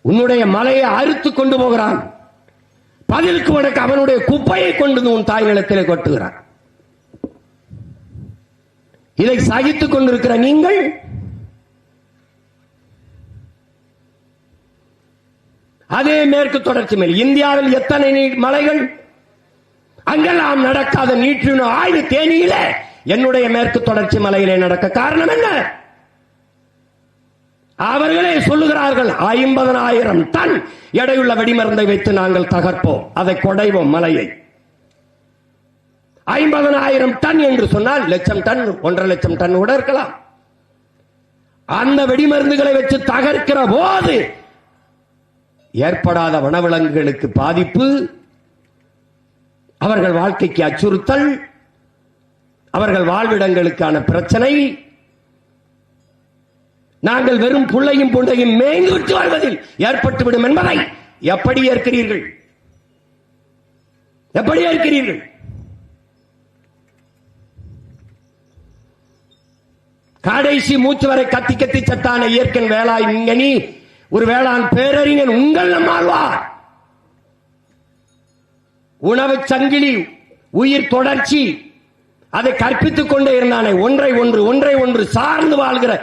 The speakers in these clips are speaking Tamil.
உன்னுடைய மலையை அறுத்து கொண்டு போகிறான். பதிலுக்கு உனக்கு அவனுடைய குப்பையை கொண்டு உன் தாய் நிலத்திலே கொட்டுகிறான். இதை சகித்துக் கொண்டிருக்கிற நீங்கள் அதே மேற்கு தொடர்ச்சி மேல் இந்தியாவில் எத்தனை மலைகள், அங்கெல்லாம் நடக்காத நீற்றின ஆய்வு தேனியில என்னுடைய மேற்கு தொடர்ச்சி மலையிலே நடக்க காரணம் என்ன? அவர்களே சொல்லுகிறார்கள் 50,000 டன் எடையுள்ள வெடிமருந்தை வைத்து நாங்கள் தகர்ப்போம், அதை கொடைவோம் மலையை. 50,000 டன் என்று சொன்னால் லட்சம் டன், 1.5 லட்சம் டன் கூட இருக்கலாம். அந்த வெடிமருந்துகளை வச்சு தகர்க்கிற போது ஏற்படாத வனவிலங்குகளுக்கு பாதிப்பு, அவர்கள் வாழ்க்கைக்கு அச்சுறுத்தல், அவர்கள் வாழ்விடங்களுக்கான பிரச்சனை, நாங்கள் வெறும் புள்ளையும் புண்டையும் மேய்ந்துவிட்டு வாழ்வதில் ஏற்பட்டுவிடும் என்பதை எப்படி ஏற்கிறீர்கள்? எப்படி ஏற்கிறீர்கள்? கடைசி மூச்சு வரை கத்தி கத்தி சத்தான இயற்கை வேளாண் விஞ்ஞானி, ஒரு வேளாண் பேரறிஞன் உங்கள் நம்மாழ்வார் உணவு சங்கிலி, உயிர் தொடர்ச்சி, அதை கற்பித்துக் கொண்டே இருந்தானே, ஒன்றை ஒன்று சார்ந்து வாழ்கிற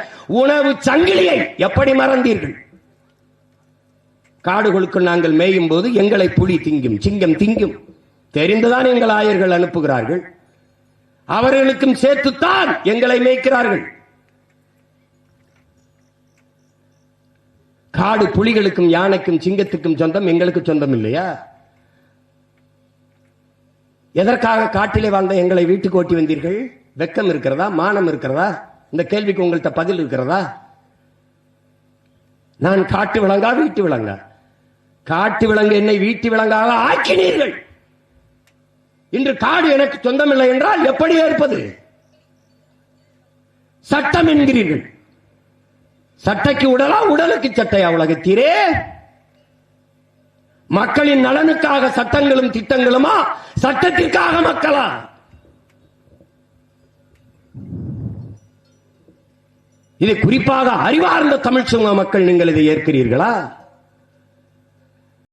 உணவு சங்கிலியை எப்படி மறந்தீர்கள்? காடுகளுக்கு நாங்கள் மேயும் போது எங்களை புலி திங்கும், சிங்கம் திங்கும் தெரிந்துதான் எங்கள் ஆயர்கள் அனுப்புகிறார்கள். அவர்களுக்கும் சேர்த்துத்தான் எங்களை மேய்க்கிறார்கள். காடு புலிகளுக்கும் யானைக்கும் சிங்கத்துக்கும் சொந்தம், எங்களுக்கு சொந்தம் இல்லையா? எதற்காக காட்டிலே வாழ்ந்த எங்களை வீட்டுக்கு ஓட்டி வந்தீர்கள்? வெக்கம் இருக்கிறதா? மானம் இருக்கிறதா? இந்த கேள்விக்கு உங்கள்கிட்ட பதில் இருக்கிறதா? நான் காட்டு விலங்கா வீட்டு விலங்கா? காட்டு விலங்கு என்னை வீட்டு விலங்காக ஆக்கினீர்கள். இன்று காடு எனக்கு சொந்தமில்லை என்றால் எப்படி ஏற்பது? சட்டம் என்கிறீர்கள். சட்டைக்கு உடலா, உடலுக்கு சட்டையா உலகத்தீரே? மக்களின் நலனுக்காக சட்டங்களும் திட்டங்களுமா, சட்டத்திற்காக மக்களா? இது குறிப்பாக அறிவார்ந்த தமிழ் சமூக மக்கள் நீங்கள் இதை ஏற்கிறீர்களா?